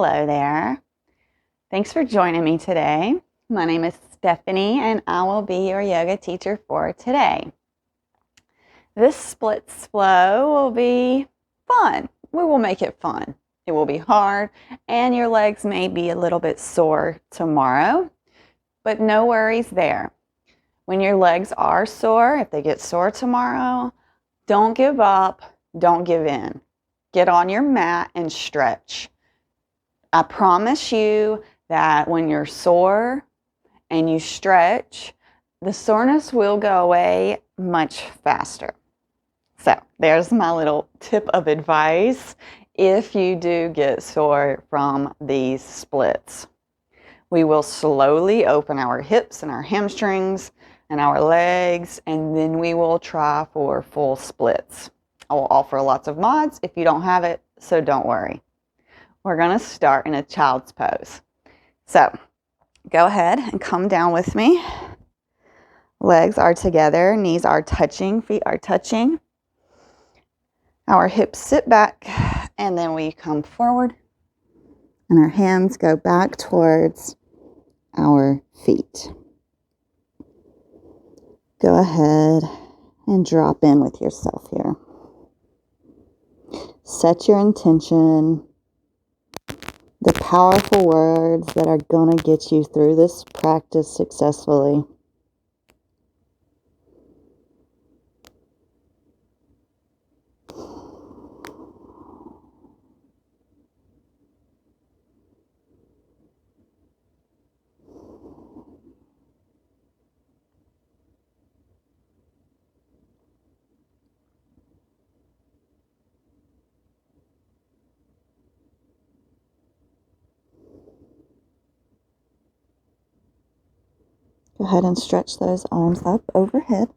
Hello there. Thanks for joining me today. My name is Stephanie and I will be your yoga teacher for today. This splits flow will be fun. We will make it fun. It will be hard and your legs may be a little bit sore tomorrow, but no worries there. When your legs are sore, if they get sore tomorrow, don't give up, don't give in. Get on your mat and stretch. I promise you that when you're sore and you stretch, the soreness will go away much faster. So there's my little tip of advice if you do get sore from these splits. We will slowly open our hips and our hamstrings and our legs, and then we will try for full splits. I will offer lots of mods if you don't have it, so don't worry. We're going to start in a child's pose. So go ahead and come down with me. Legs are together, knees are touching, feet are touching. Our hips sit back, and then we come forward, and our hands go back towards our feet. Go ahead and drop in with yourself here. Set your intention. The powerful words that are going to get you through this practice successfully. Go ahead and stretch those arms up overhead.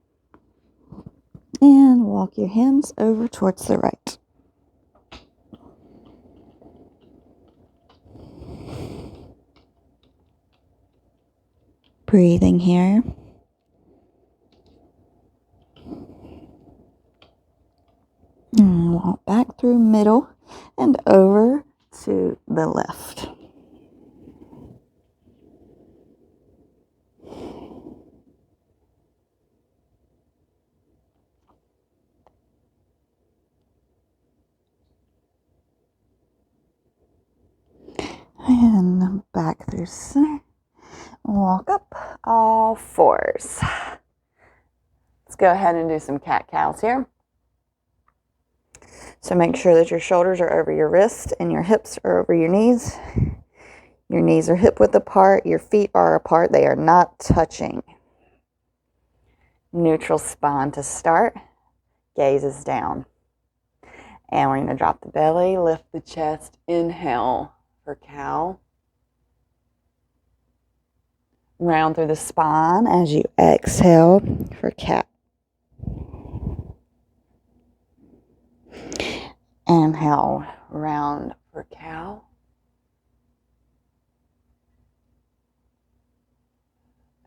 And walk your hands over towards the right. Breathing here. And walk back through middle and over to the left. And back through center. Walk up all fours. Let's go ahead and do some cat-cows here. So make sure that your shoulders are over your wrists and your hips are over your knees. Your knees are hip width apart. Your feet are apart. They are not touching. Neutral spine to start. Gaze is down. And we're going to drop the belly, lift the chest, inhale for cow. Round through the spine as you exhale for cat. Inhale, round for cow.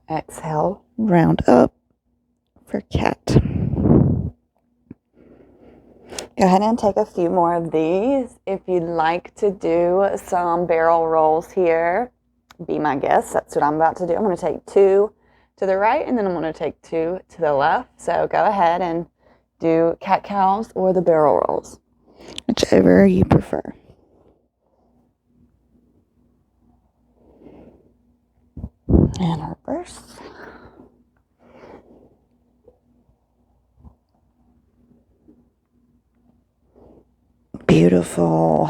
Exhale, round up for cat. Go ahead and take a few more of these. If you'd like to do some barrel rolls here, be my guest. That's what I'm about to do. I'm going to take 2 to the right, and then I'm going to take 2 to the left. So go ahead and do cat-cows or the barrel rolls, whichever you prefer. And reverse. Beautiful.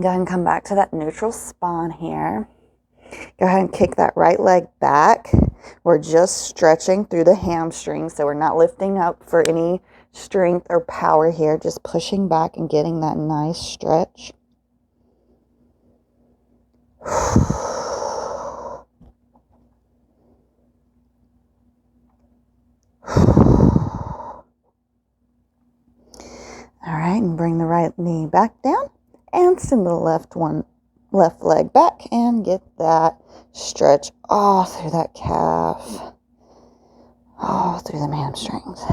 Go ahead and come back to that neutral spine here. Go ahead and kick that right leg back. We're just stretching through the hamstrings, so we're not lifting up for any strength or power here, just pushing back and getting that nice stretch. All right, and bring the right knee back down and send the left leg back and get that stretch all through that calf, all through the hamstrings.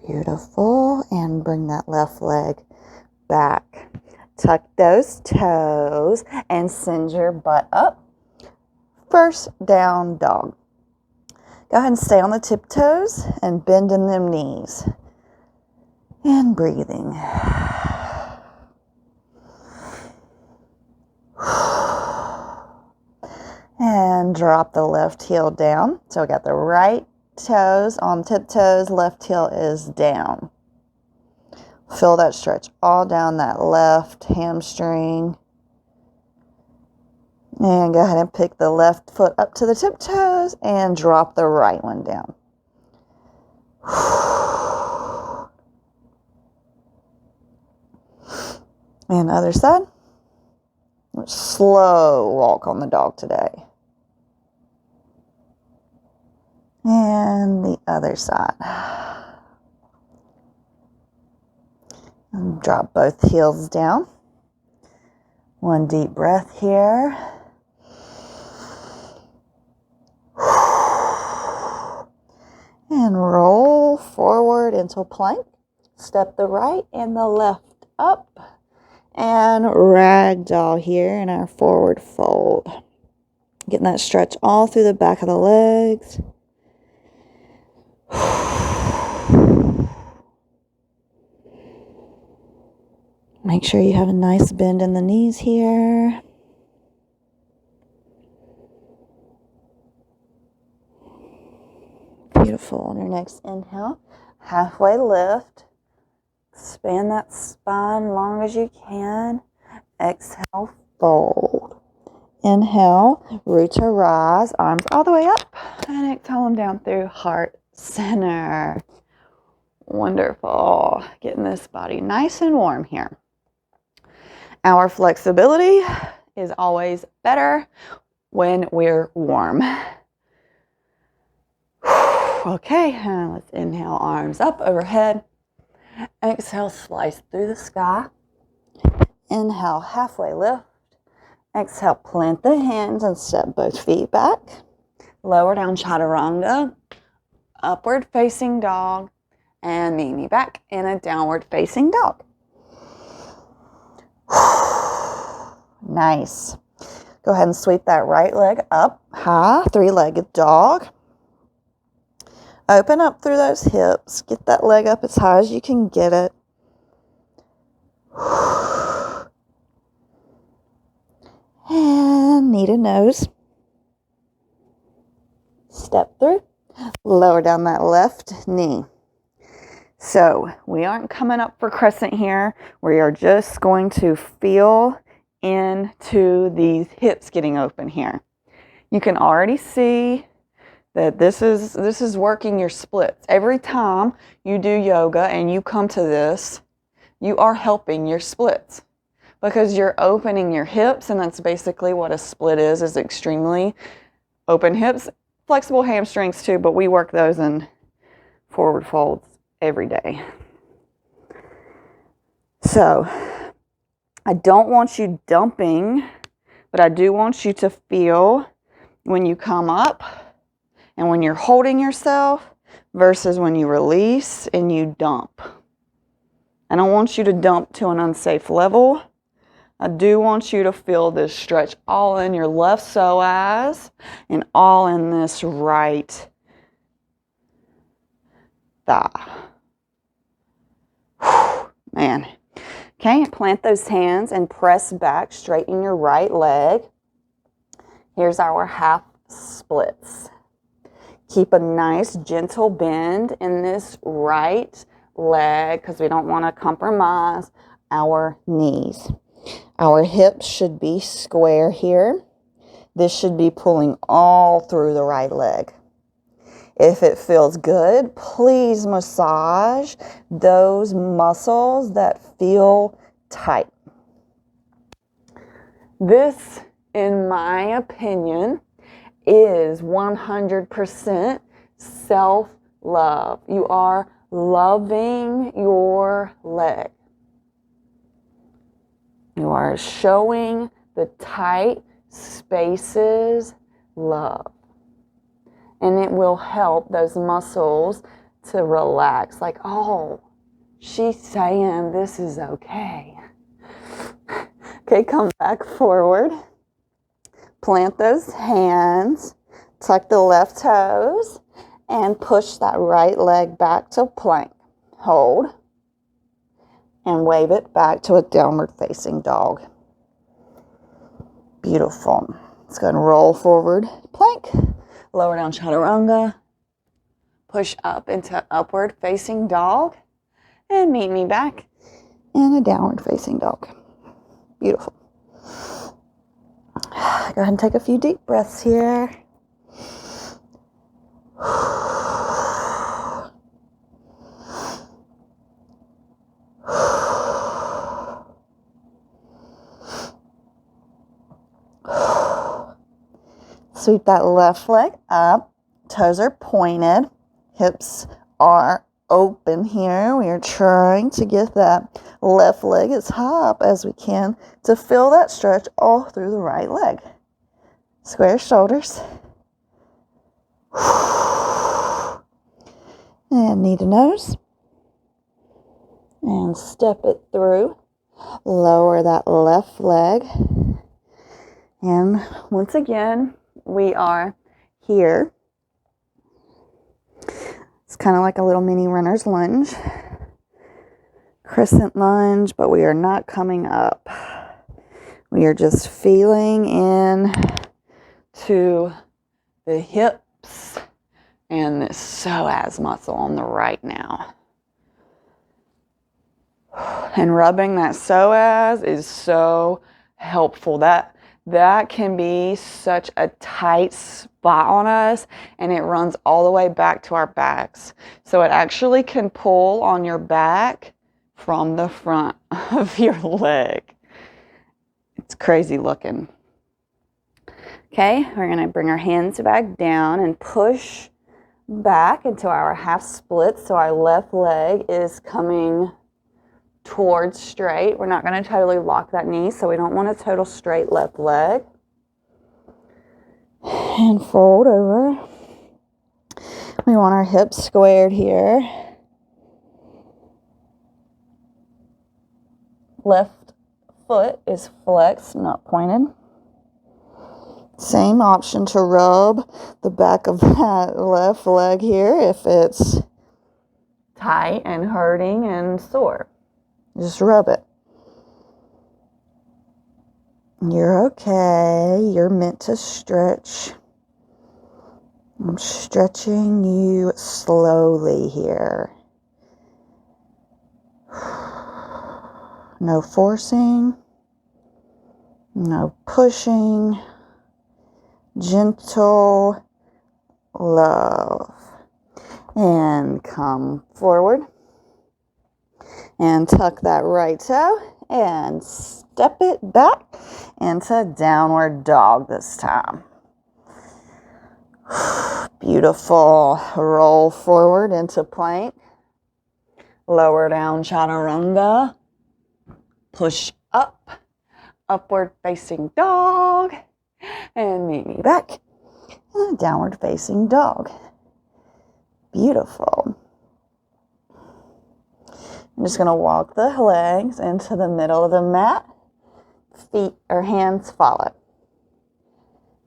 Beautiful. Beautiful. And bring that left leg back. Tuck those toes and send your butt up. First down dog. Go ahead and stay on the tiptoes and bend in them knees. And breathing. And drop the left heel down. So we got the right toes on tiptoes, left heel is down. Feel that stretch all down that left hamstring. And go ahead and pick the left foot up to the tiptoes and drop the right one down. And other side. Slow walk on the dog today. And the other side. And drop both heels down. One deep breath here. And roll forward into plank. Step the right and the left up. And ragdoll here in our forward fold. Getting that stretch all through the back of the legs. Make sure you have a nice bend in the knees here. Beautiful. On your next inhale, halfway lift. Expand that spine long as you can. Exhale, fold. Inhale, root to rise, arms all the way up. And exhale them down through heart center. Wonderful. Getting this body nice and warm here. Our flexibility is always better when we're warm. Okay, and let's inhale, arms up overhead. Exhale, slice through the sky. Inhale, halfway lift. Exhale, plant the hands and step both feet back. Lower down chaturanga. Upward facing dog. And knee back in a downward facing dog. Nice. Go ahead and sweep that right leg up high, three-legged dog. Open up through those hips. Get that leg up as high as you can get it. And knee to nose. Step through. Lower down that left knee. So we aren't coming up for crescent here. We are just going to feel into these hips getting open here. You can already see that this is working your splits. Every time you do yoga and you come to this, you are helping your splits because you're opening your hips, and that's basically what a split is extremely open hips, flexible hamstrings too, but we work those in forward folds every day. So I don't want you dumping, but I do want you to feel when you come up and when you're holding yourself versus when you release and you dump. I don't want you to dump to an unsafe level. I do want you to feel this stretch all in your left psoas and all in this right thigh. Man. Okay, plant those hands and press back, straighten your right leg. Here's our half splits. Keep a nice gentle bend in this right leg because we don't want to compromise our knees. Our hips should be square here. This should be pulling all through the right leg. If it feels good, please massage those muscles that feel tight. This, in my opinion, is 100% self-love. You are loving your leg. You are showing the tight spaces love. And it will help those muscles to relax. Like, oh, She's saying this is okay. Okay, come back forward. Plant those hands. Tuck the left toes and push that right leg back to plank. Hold and wave it back to a downward facing dog. Beautiful. Let's go ahead and roll forward, plank, lower down chaturanga, push up into upward facing dog, and meet me back in a downward facing dog. Beautiful. Go ahead and take a few deep breaths here. Sweep that left leg up. Toes are pointed. Hips are open here. We are trying to get that left leg as high up as we can to feel that stretch all through the right leg. Square shoulders. And knee to nose. And step it through. Lower that left leg. And once again, we are here. It's kind of like a little mini runner's lunge. Crescent lunge, but we are not coming up. We are just feeling in to the hips and this psoas muscle on the right now. And rubbing that psoas is so helpful. That can be such a tight spot on us, and it runs all the way back to our backs. So it actually can pull on your back from the front of your leg. It's crazy looking. Okay, we're going to bring our hands back down and push back into our half split. So our left leg is coming towards straight. We're not going to totally lock that knee, so we don't want a total straight left leg. And fold over. We want our hips squared here. Left foot is flexed, not pointed. Same option to rub the back of that left leg here if it's tight and hurting and sore. Just rub it. You're okay. You're meant to stretch. I'm stretching you slowly here. No forcing. No pushing. Gentle love. And come forward. And tuck that right toe and step it back into downward dog this time. Beautiful. Roll forward into plank. Lower down chaturanga. Push up. Upward facing dog. And meet me back in a downward facing dog. Beautiful. I'm just going to walk the legs into the middle of the mat. Feet or hands follow.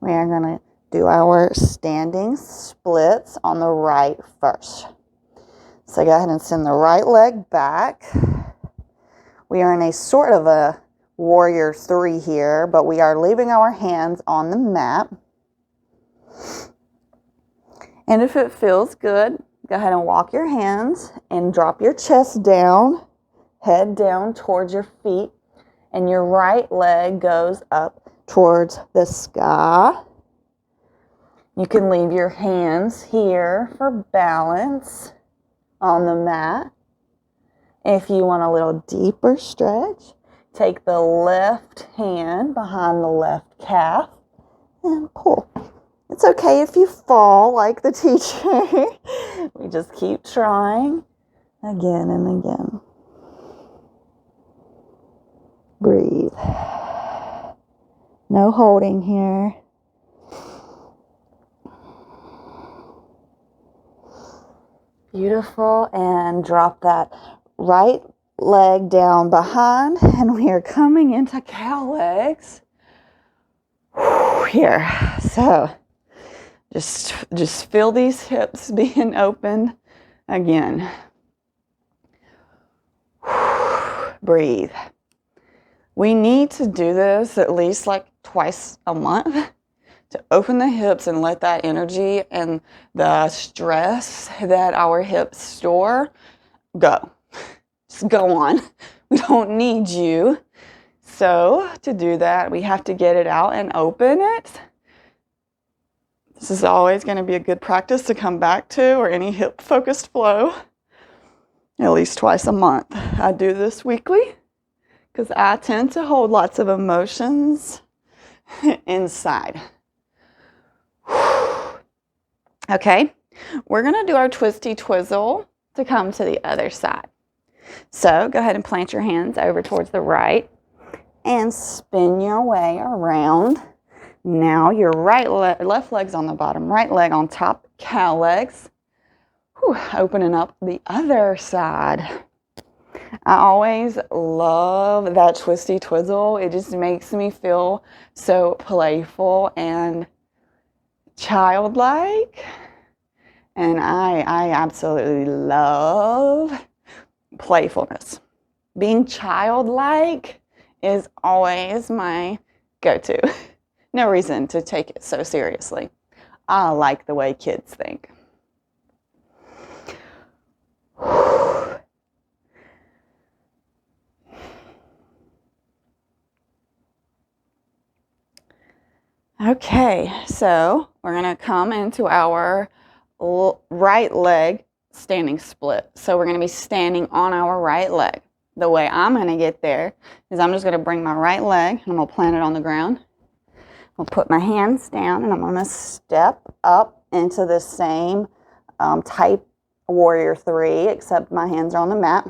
We are going to do our standing splits on the right first. So go ahead and send the right leg back. We are in a sort of a warrior 3 here, but we are leaving our hands on the mat. And if it feels good, go ahead and walk your hands and drop your chest down, head down towards your feet, and your right leg goes up towards the sky. You can leave your hands here for balance on the mat. If you want a little deeper stretch, take the left hand behind the left calf and pull. It's okay if you fall like the teacher. We just keep trying again and again. Breathe. No holding here. Beautiful. And drop that right leg down behind, and we are coming into cow legs here. So just feel these hips being open again. Breathe. We need to do this at least like twice a month to open the hips and let that energy and the stress that our hips store go. Just go on. We don't need you. So to do that, we have to get it out and open it. This is always going to be a good practice to come back to, or any hip-focused flow, at least twice a month. I do this weekly because I tend to hold lots of emotions inside. Okay, we're going to do our twisty twizzle to come to the other side. So go ahead and plant your hands over towards the right and spin your way around. Now your left leg's on the bottom, right leg on top, cow legs. Opening up the other side. I always love that twisty twizzle. It just makes me feel so playful and childlike. And I absolutely love playfulness. Being childlike is always my go-to. No reason to take it so seriously. I like the way kids think. Okay, so we're going to come into our right leg standing split. So we're going to be standing on our right leg. The way I'm going to get there is I'm just going to bring my right leg and I'm going to plant it on the ground. I'll put my hands down and I'm going to step up into the same type warrior 3, except my hands are on the mat.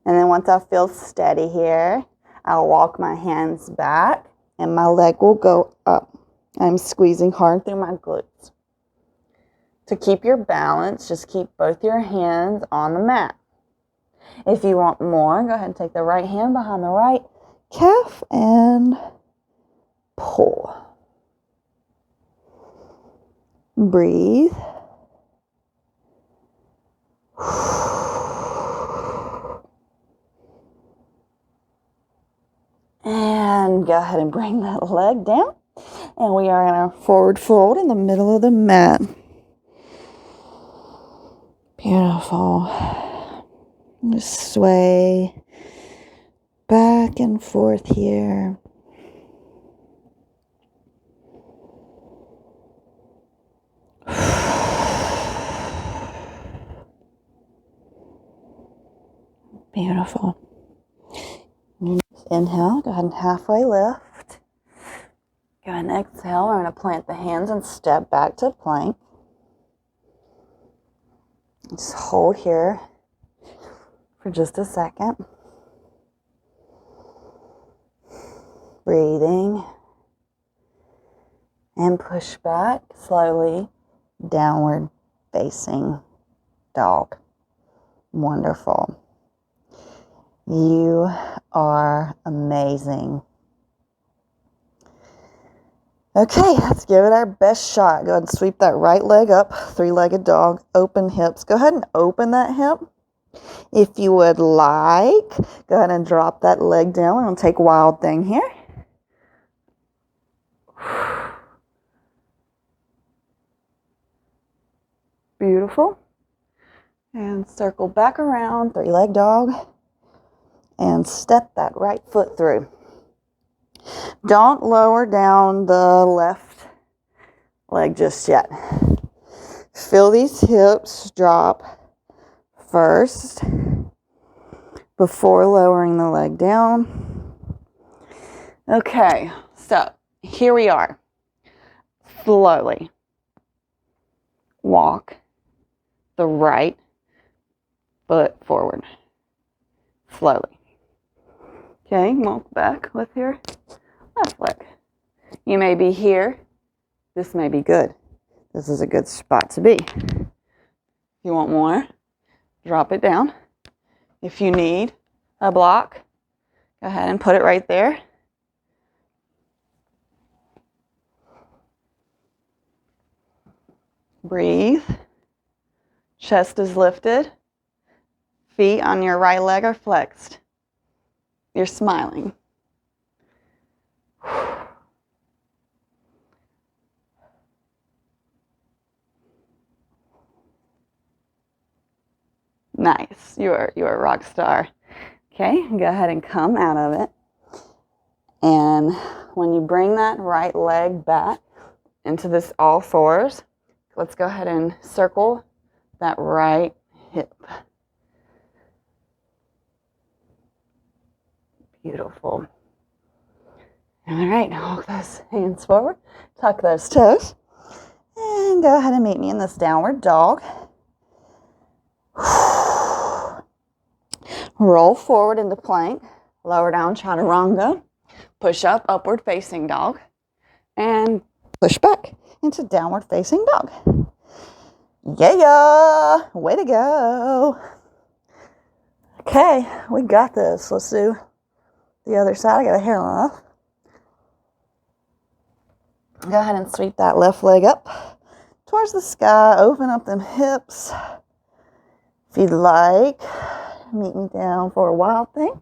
And then once I feel steady here, I'll walk my hands back and my leg will go up. I'm squeezing hard through my glutes. To keep your balance, just keep both your hands on the mat. If you want more, go ahead and take the right hand behind the right calf and pull. Breathe. And go ahead and bring that leg down. And we are in our forward fold in the middle of the mat. Beautiful. Just sway back and forth here. Beautiful. Inhale, go ahead and halfway lift. Go ahead and exhale. We're going to plant the hands and step back to plank. Just hold here for just a second. Breathing. And push back slowly. Downward facing dog. Wonderful. You are amazing. Okay, let's give it our best shot. Go ahead and sweep that right leg up, 3-legged dog, open hips. Go ahead and open that hip. If you would like, go ahead and drop that leg down. We're going to take wild thing here. Beautiful. And circle back around, 3-leg dog. And step that right foot through. Don't lower down the left leg just yet. Feel these hips drop first before lowering the leg down. Okay, so here we are. Slowly walk the right foot forward. Slowly. Okay, walk back with your left leg. You may be here. This may be good. This is a good spot to be. If you want more, drop it down If you need a block, go ahead and put it right there. Breathe. Chest is lifted. Feet on your right leg are flexed. You're smiling. Nice. You're a rock star. Okay, go ahead and come out of it. And when you bring that right leg back into this all fours, let's go ahead and circle that right hip. Beautiful. All right, walk those hands forward, tuck those toes, and go ahead and meet me in this downward dog. Roll forward into plank, lower down chaturanga, push up, upward facing dog, and push back into downward facing dog. Yeah, way to go. Okay, we got this. Let's do the other side. I got a hair off. Go ahead and sweep that left leg up towards the sky. Open up them hips. If you'd like, meet me down for a wild thing.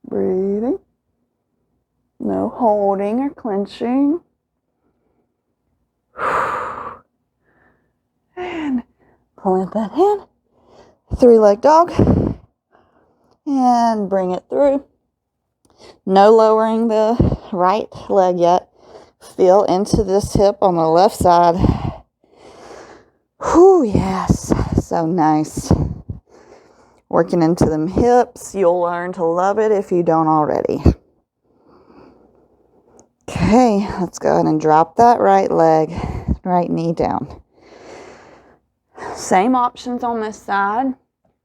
Breathing. No holding or clenching. And plant that hand. 3-leg dog. And bring it through. No lowering the right leg yet. Feel into this hip on the left side. Whew, yes. So nice. Working into them hips. You'll learn to love it if you don't already. Okay, let's go ahead and drop that right leg, right knee down. Same options on this side.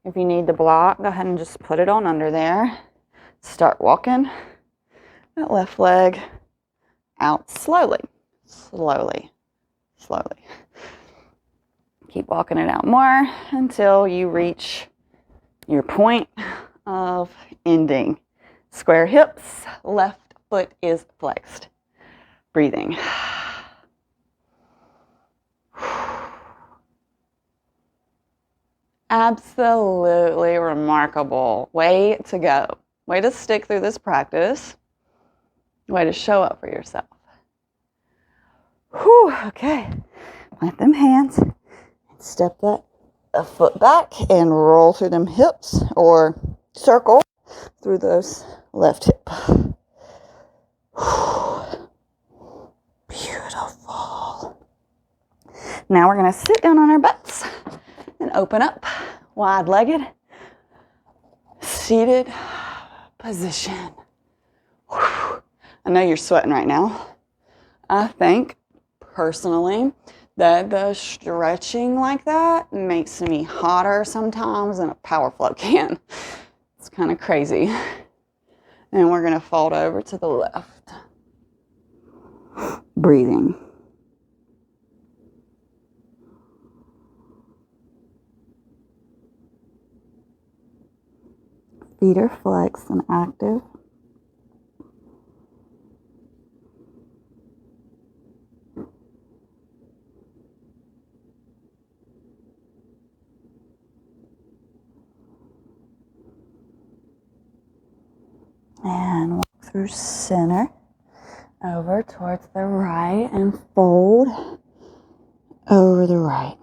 If you need the block, go ahead and just put it on under there. Start walking that left leg out slowly, slowly, slowly. Keep walking it out more until you reach your point of ending. Square hips, left foot is flexed. Breathing. Absolutely remarkable. Way to go. Way to stick through this practice. Way to show up for yourself. Whew, okay. Plant them hands. Step that a foot back and roll through them hips or circle through those left hip. Beautiful. Now we're going to sit down on our butts and open up, wide-legged, seated position. Whew. I know you're sweating right now. I think, personally, that the stretching like that makes me hotter sometimes than a power flow can. It's kind of crazy. And we're going to fold over to the left. Breathing. Feet are flexed and active. And walk through center, over towards the right, and fold over the right.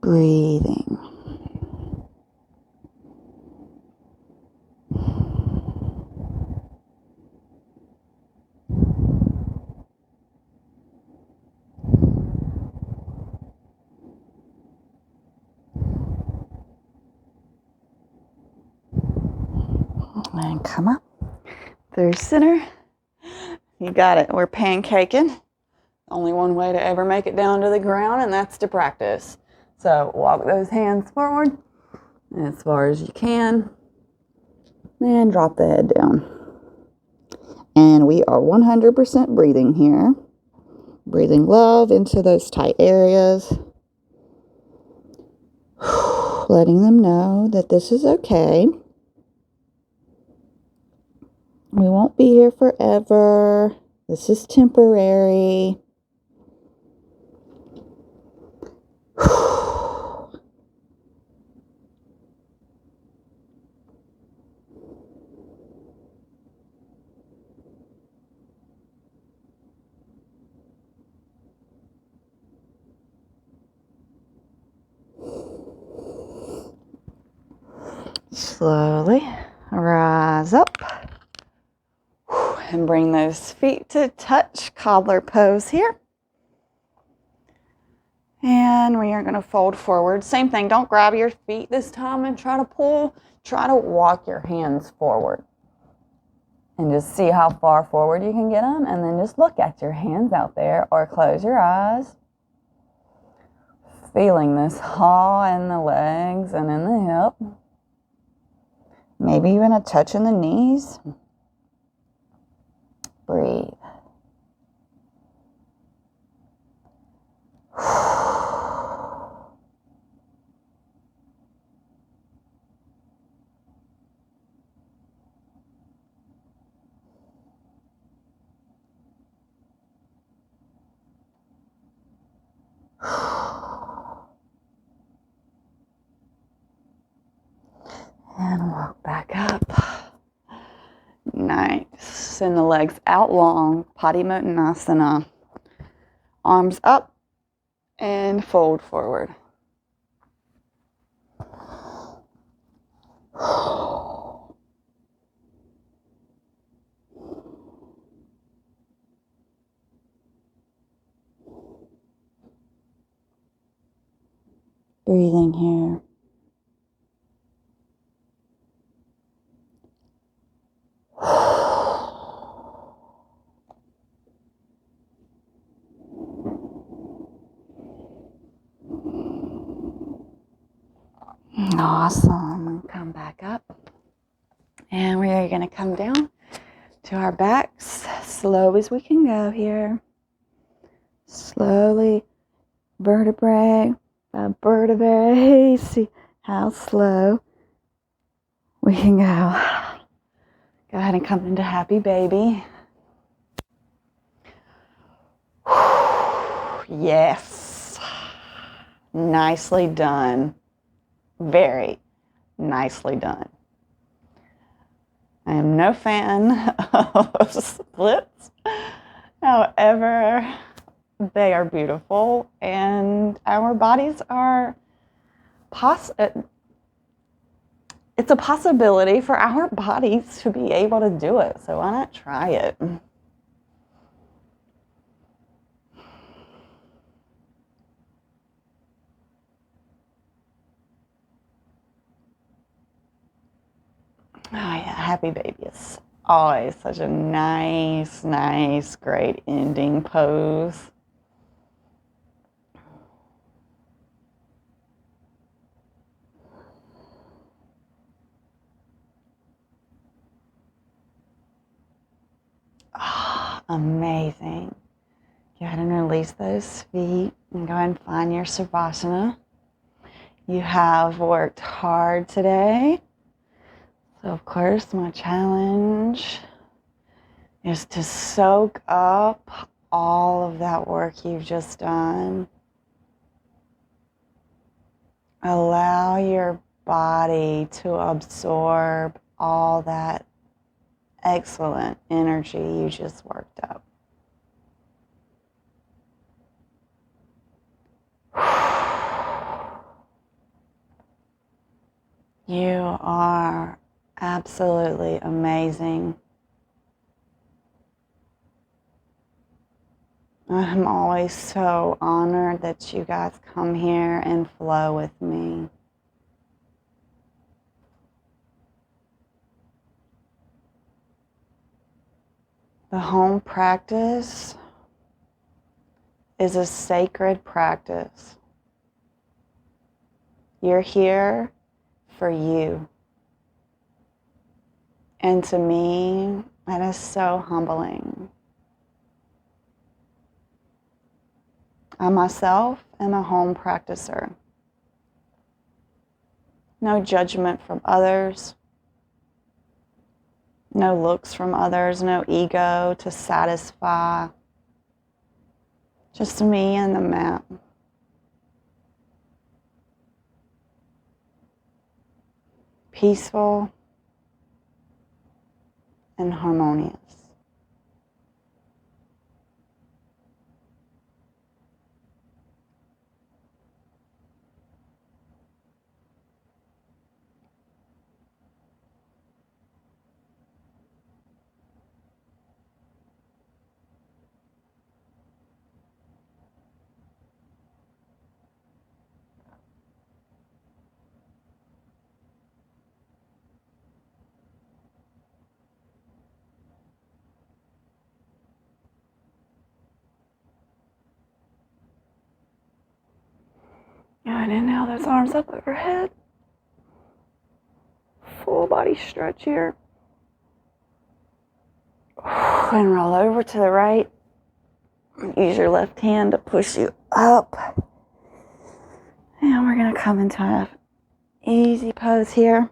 Breathing. And come up through center. You got it. We're pancaking. Only one way to ever make it down to the ground, and that's to practice. So walk those hands forward as far as you can, and drop the head down. And we are 100% breathing here. Breathing love into those tight areas. Letting them know that this is okay. We won't be here forever. This is temporary. Slowly rise up and bring those feet to touch, cobbler pose here. And we are going to fold forward. Same thing, don't grab your feet this time and try to pull. Try to walk your hands forward. And just see how far forward you can get them. And then just look at your hands out there or close your eyes. Feeling this haul in the legs and in the hip. Maybe even a touch in the knees. Breathe. And walk back up. Nice. Send the legs out long. Padimottanasana. Arms up and fold forward. Breathing here. Awesome. Come back up. And we are going to come down to our backs, slow as we can go here. Slowly, vertebrae by vertebrae. See how slow we can go. Go ahead and come into happy baby. Yes. Nicely done. Very nicely done. I am no fan of splits. However, they are beautiful and our bodies are it's a possibility for our bodies to be able to do it. So why not try it? Oh yeah, happy baby is always such a nice, great ending pose. Oh, amazing. Go ahead and release those feet and go ahead and find your Savasana. You have worked hard today. So of course, my challenge is to soak up all of that work you've just done. Allow your body to absorb all that excellent energy you just worked up. You are absolutely amazing. I'm always so honored that you guys come here and flow with me. The home practice is a sacred practice. You're here for you. And to me, That is so humbling. I myself am a home practicer. No judgment from others. No looks from others. No ego to satisfy. Just me and the mat. Peaceful and harmonious. Good, inhale those arms up overhead. Full body stretch here. And roll over to the right. Use your left hand to push you up. And we're going to come into an easy pose here.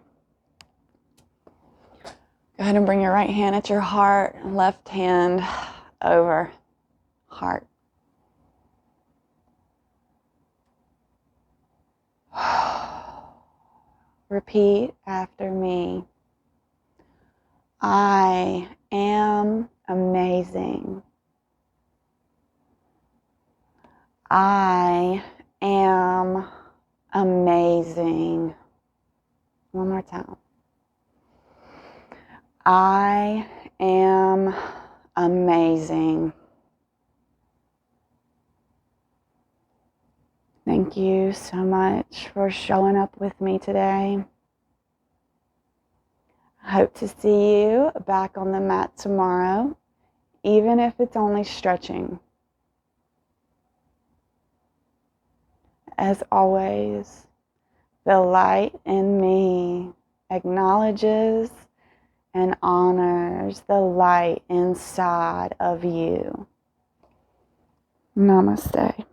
Go ahead and bring your right hand at your heart, left hand over heart. Repeat after me. I am amazing. I am amazing. One more time. I am amazing. Thank you so much for showing up with me today. I hope to see you back on the mat tomorrow, even if it's only stretching. As always, the light in me acknowledges and honors the light inside of you. Namaste.